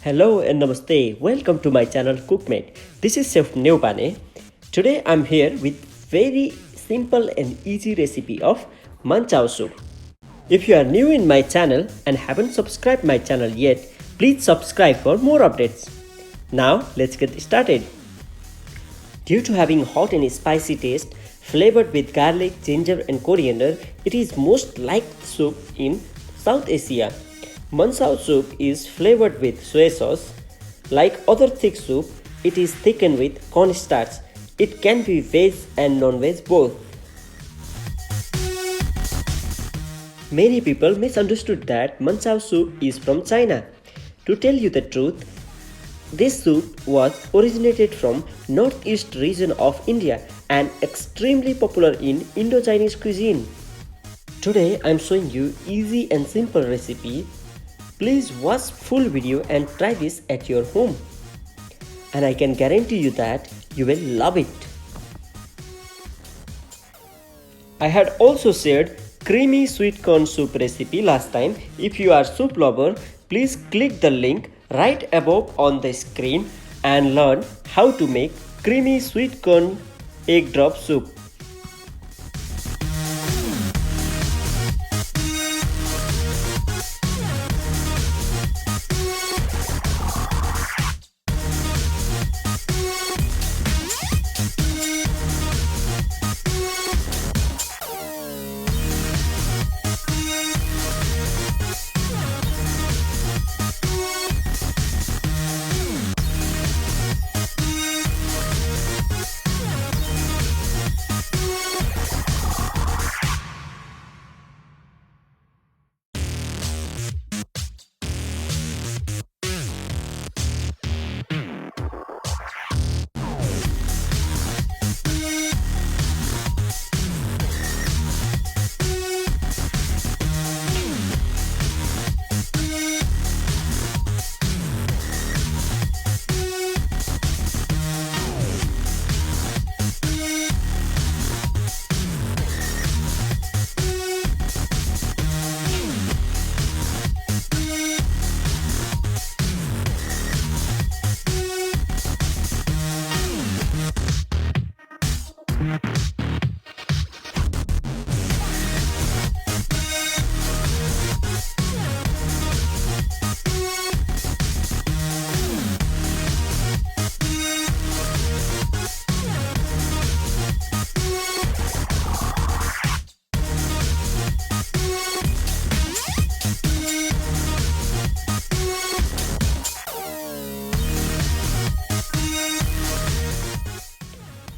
Hello and namaste. Welcome to my channel Cookmate. This is Chef Neupane. Today I'm here with very simple and easy recipe of Manchow soup. If you are new in my channel and haven't subscribed my channel yet, please subscribe for more updates. Now let's get started. Due to having hot and spicy taste, flavored with garlic, ginger and coriander, it is most liked soup in South Asia. Manchow soup is flavored with soya sauce. Like other thick soup, it is thickened with cornstarch. It can be veg and non-veg both. Many people misunderstood that Manchow soup is from China. To tell you the truth, this soup was originated from northeast region of India and extremely popular in Indo-Chinese cuisine. Today I am showing you easy and simple recipe. Please watch full video and try this at your home. And I can guarantee you that you will love it. I had also shared creamy sweet corn soup recipe last time. If you are soup lover, please click the link right above on the screen and learn how to make creamy sweet corn egg drop soup.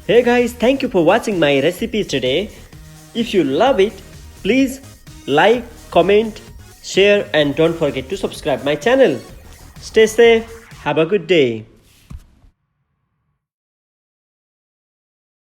Hey guys, thank you for watching my recipe today. If you love it, please like, comment, share and don't forget to subscribe my channel. Stay safe, have a good day.